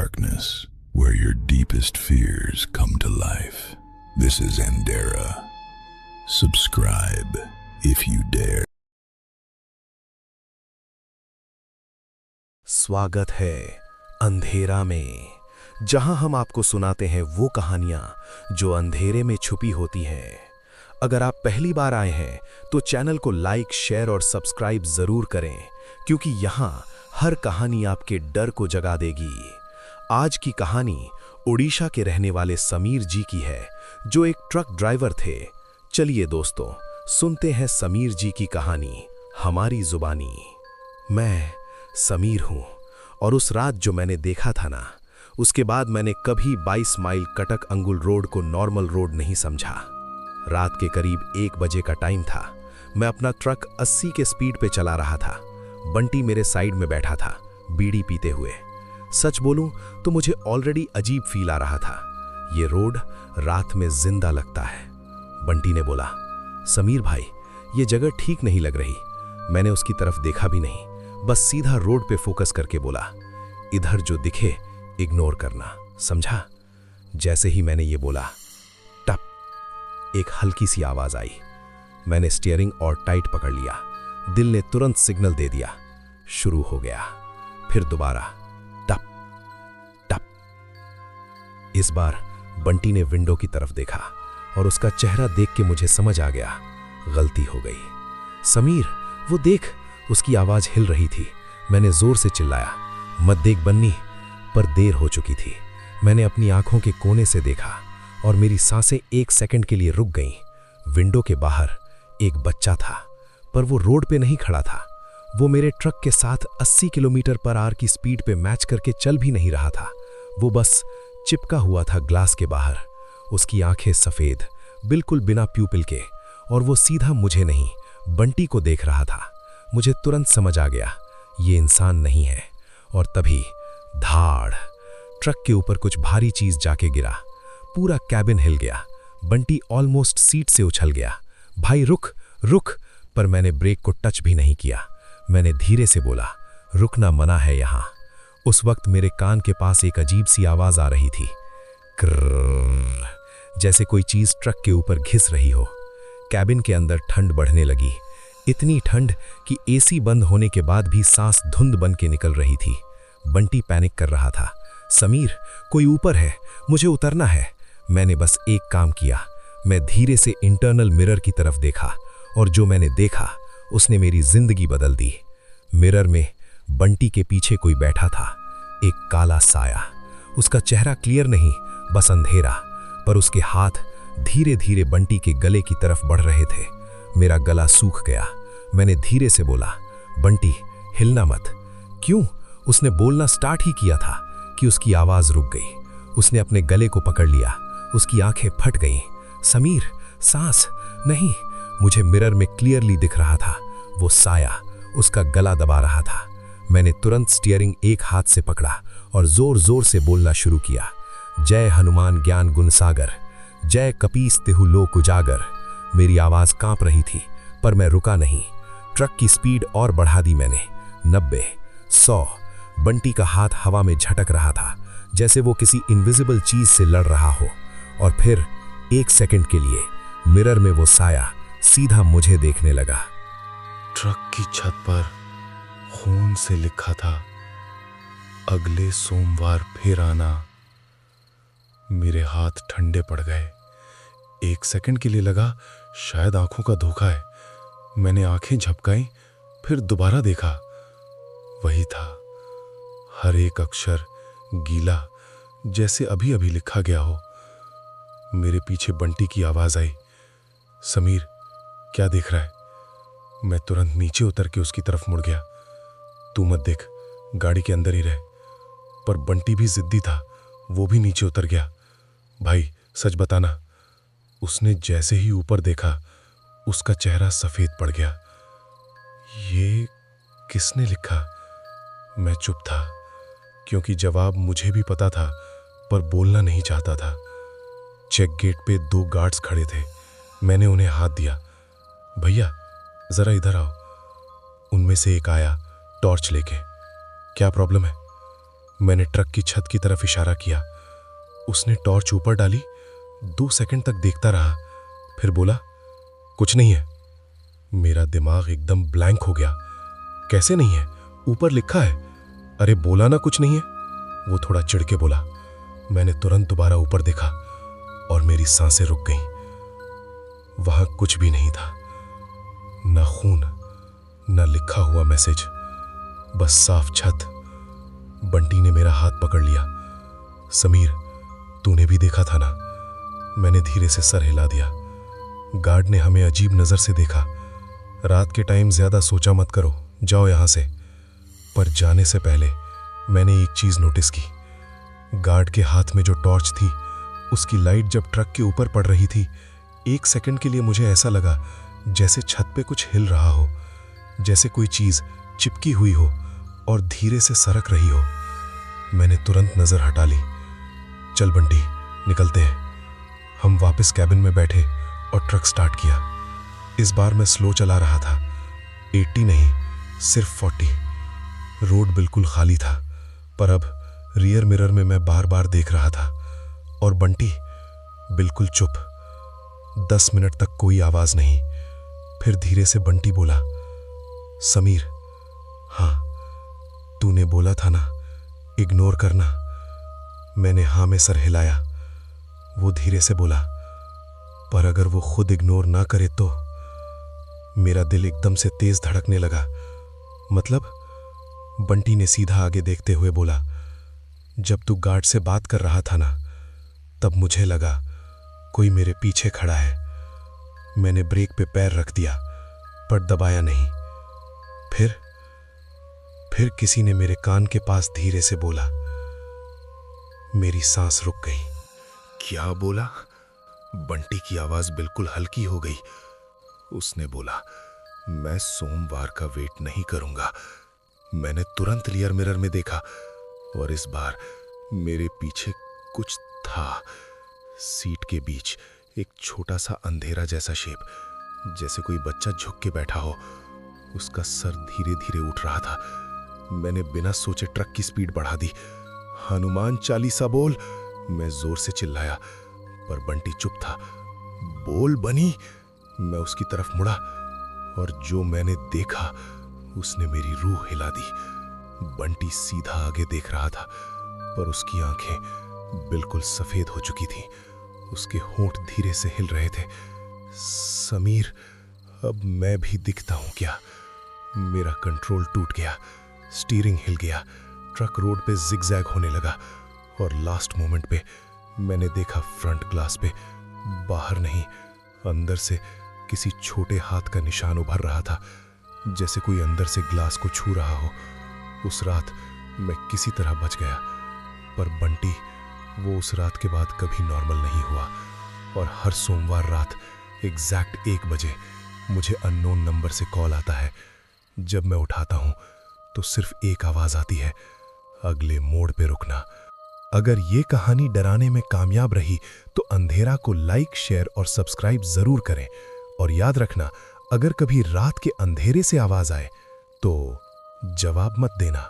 darkness, where your deepest fears come to life. This is Andera. Subscribe if you dare. स्वागत है अंधेरा में, जहां हम आपको सुनाते हैं वो कहानियां जो अंधेरे में छुपी होती हैं। अगर आप पहली बार आए हैं तो चैनल को लाइक, शेयर और सब्सक्राइब जरूर करें, क्योंकि यहां हर कहानी आपके डर को जगा देगी। आज की कहानी ओडिशा के रहने वाले समीर जी की है, जो एक ट्रक ड्राइवर थे। चलिए दोस्तों, सुनते हैं समीर जी की कहानी हमारी जुबानी। मैं समीर हूं, और उस रात जो मैंने देखा था ना, उसके बाद मैंने कभी 22 माइल कटक अंगुल रोड को नॉर्मल रोड नहीं समझा। रात के करीब 1 बजे का टाइम था। मैं अपना ट्रक 80 के स्पीड पे चला रहा था। बंटी मेरे साइड में बैठा था, बीड़ी पीते हुए। सच बोलूं तो मुझे ऑलरेडी अजीब फील आ रहा था। ये रोड रात में जिंदा लगता है। बंटी ने बोला, समीर भाई, ये जगह ठीक नहीं लग रही। मैंने उसकी तरफ देखा भी नहीं, बस सीधा रोड पे फोकस करके बोला, इधर जो दिखे इग्नोर करना, समझा? जैसे ही मैंने ये बोला, टप, एक हल्की सी आवाज आई। मैंने स्टीयरिंग और टाइट पकड़ लिया। दिल ने तुरंत सिग्नल दे दिया। शुरू हो गया। फिर दोबारा टप टप। इस बार बंटी ने विंडो की तरफ देखा और उसका चेहरा देख के मुझे समझ आ गया, गलती हो गई। समीर, वो देख, उसकी आवाज हिल रही थी। मैंने जोर से चिल्लाया, मत देख बन्नी, पर देर हो चुकी थी। मैंने अपनी आंखों के कोने से देखा और मेरी सांसें 1 सेकंड के लिए रुक गईं। विंडो के बाहर एक बच्चा था, पर वो रोड पे नहीं खड़ा था। वो मेरे ट्रक के साथ 80 किलोमीटर पर आवर की स्पीड पे मैच करके चल भी नहीं रहा था। वो बस चिपका हुआ था ग्लास के बाहर। उसकी आंखें सफेद, बिल्कुल बिना प्यूपिल के, और वो सीधा मुझे नहीं, बंटी को देख रहा था। मुझे तुरंत समझ आ गया, ये इंसान नहीं है। और तभी धाड़, ट्रक के ऊपर कुछ भारी चीज जाके गिरा। पूरा कैबिन हिल गया। बंटी ऑलमोस्ट सीट से उछल गया। भाई रुक रुक, पर मैंने ब्रेक को टच भी नहीं किया। मैंने धीरे से बोला, रुकना मना है यहां। उस वक्त मेरे कान के पास एक अजीब सी आवाज आ रही थी, कर्र, जैसे कोई चीज ट्रक के ऊपर घिस रही हो। कैबिन के अंदर ठंड बढ़ने लगी, इतनी ठंड कि एसी बंद होने के बाद भी सांस धुंध बन के निकल रही थी। बंटी पैनिक कर रहा था, समीर, कोई ऊपर है, मुझे उतरना है। मैंने बस एक काम किया, मैं धीरे से इंटरनल मिरर की तरफ देखा, और जो मैंने देखा उसने मेरी जिंदगी बदल दी। मिरर में बंटी के पीछे कोई बैठा था, एक काला साया। उसका चेहरा क्लियर नहीं, बस अंधेरा, पर उसके हाथ धीरे धीरे बंटी के गले की तरफ बढ़ रहे थे। मेरा गला सूख गया। मैंने धीरे से बोला, बंटी, हिलना मत। क्यों? उसने बोलना स्टार्ट ही किया था कि उसकी आवाज रुक गई। उसने अपने गले को पकड़ लिया। उसकी आंखें फट गईं। समीर, सांस नहीं। मुझे मिरर में क्लियरली दिख रहा था, वो साया उसका गला दबा रहा था। मैंने तुरंत स्टीयरिंग एक हाथ से पकड़ा और जोर जोर से बोलना शुरू किया, जय हनुमान ज्ञान गुण सागर, जय कपीस तिहु लोक उजागर। मेरी आवाज कांप रही थी, पर मैं रुका नहीं। ट्रक की स्पीड और बढ़ा दी मैंने। 90, 100। बंटी का हाथ हवा में झटक रहा था, जैसे वो किसी इनविजिबल चीज से लड़ रहा हो। और फिर 1 सेकंड के लिए मिरर में वो साया सीधा मुझे देखने लगा। ट्रक की छत पर खून से लिखा था, अगले सोमवार फिर आना। मेरे हाथ ठंडे पड़ गए। 1 सेकंड के लिए लगा शायद आंखों का धोखा है। मैंने आंखें झपकाई, फिर दोबारा देखा। वही था, हर एक अक्षर गीला, जैसे अभी अभी लिखा गया हो। मेरे पीछे बंटी की आवाज आई, समीर, क्या देख रहा है? मैं तुरंत नीचे उतर के उसकी तरफ मुड़ गया। तू मत देख, गाड़ी के अंदर ही रह। पर बंटी भी जिद्दी था, वो भी नीचे उतर गया। भाई सच बताना, उसने जैसे ही ऊपर देखा उसका चेहरा सफेद पड़ गया। ये किसने लिखा? मैं चुप था, क्योंकि जवाब मुझे भी पता था, पर बोलना नहीं चाहता था। चेक गेट पे 2 गार्ड्स खड़े थे। मैंने उन्हें हाथ दिया, भैया जरा इधर आओ। उनमें से एक आया टॉर्च लेके। क्या प्रॉब्लम है? मैंने ट्रक की छत की तरफ इशारा किया। उसने टॉर्च ऊपर डाली, 2 सेकंड तक देखता रहा, फिर बोला, कुछ नहीं है। मेरा दिमाग एकदम ब्लैंक हो गया। कैसे नहीं है? ऊपर लिखा है। अरे बोला ना कुछ नहीं है। वो थोड़ा चिढ़ के बोला। मैंने तुरंत दोबारा ऊपर देखा और मेरी सांसें रुक गईं। वहां कुछ भी नहीं था, न खून, न लिखा हुआ मैसेज, बस साफ छत। बंटी ने मेरा हाथ पकड़ लिया। समीर, तूने भी देखा था ना? मैंने धीरे से सर हिला दिया। गार्ड ने हमें अजीब नजर से देखा। रात के टाइम ज्यादा सोचा मत करो, जाओ यहां से। पर जाने से पहले मैंने एक चीज नोटिस की। गार्ड के हाथ में जो टॉर्च थी, उसकी लाइट जब ट्रक के ऊपर पड़ रही थी, 1 सेकंड के लिए मुझे ऐसा लगा जैसे छत पे कुछ हिल रहा हो, जैसे कोई चीज चिपकी हुई हो और धीरे से सरक रही हो। मैंने तुरंत नजर हटा ली। चल बंटी, निकलते हैं। हम वापस कैबिन में बैठे और ट्रक स्टार्ट किया। इस बार मैं स्लो चला रहा था, 80 नहीं, सिर्फ 40। रोड बिल्कुल खाली था, पर अब रियर मिरर में मैं बार बार देख रहा था। और बंटी बिल्कुल चुप। 10 मिनट तक कोई आवाज नहीं। फिर धीरे से बंटी बोला, समीर, हाँ, तूने बोला था ना इग्नोर करना। मैंने हाँ में सर हिलाया। वो धीरे से बोला, पर अगर वो खुद इग्नोर ना करे तो? मेरा दिल एकदम से तेज धड़कने लगा। मतलब? बंटी ने सीधा आगे देखते हुए बोला, जब तू गार्ड से बात कर रहा था ना, तब मुझे लगा कोई मेरे पीछे खड़ा है। मैंने ब्रेक पे पैर रख दिया, पर दबाया नहीं। फिर किसी ने मेरे कान के पास धीरे से बोला। मेरी सांस रुक गई। क्या बोला? बंटी की आवाज बिल्कुल हल्की हो गई। उसने बोला, मैं सोमवार का वेट नहीं करूंगा। मैंने तुरंत रियर मिरर में देखा और इस बार मेरे पीछे कुछ था। सीट के बीच एक छोटा सा अंधेरा जैसा शेप, जैसे कोई बच्चा झुक के बैठा हो। उसका सर धीरे धीरे उठ रहा था। मैंने बिना सोचे ट्रक की स्पीड बढ़ा दी। हनुमान चालीसा बोल, मैं जोर से चिल्लाया, पर बंटी चुप था। बोल बनी, मैं उसकी तरफ मुड़ा और जो मैंने देखा उसने मेरी रूह हिला दी। बंटी सीधा आगे देख रहा था, पर उसकी आंखें बिल्कुल सफेद हो चुकी थीं। उसके होंठ धीरे से हिल रहे थे। समीर, अब मैं भी दिखता हूं क्या? मेरा कंट्रोल टूट गया, स्टीयरिंग हिल गया, ट्रक रोड पे जिगजैग होने लगा और लास्ट मोमेंट पे मैंने देखा फ्रंट ग्लास पे बाहर नहीं, अंदर से किसी छोटे हाथ का निशान उभर रहा था, जैसे कोई अंदर से ग्लास को छू रहा हो। उस रात मैं किसी तरह बच गया, पर बंटी, वो उस रात के बाद कभी नॉर्मल नहीं हुआ और हर सोमवार रात एग्जैक्ट 1 बजे मुझे अननोन नंबर से कॉल आता है। जब मैं उठाता हूं तो सिर्फ एक आवाज आती है, अगले मोड़ पे रुकना। अगर ये कहानी डराने में कामयाब रही तो अंधेरा को लाइक, शेयर और सब्सक्राइब जरूर करें। और याद रखना, अगर कभी रात के अंधेरे से आवाज आए तो जवाब मत देना।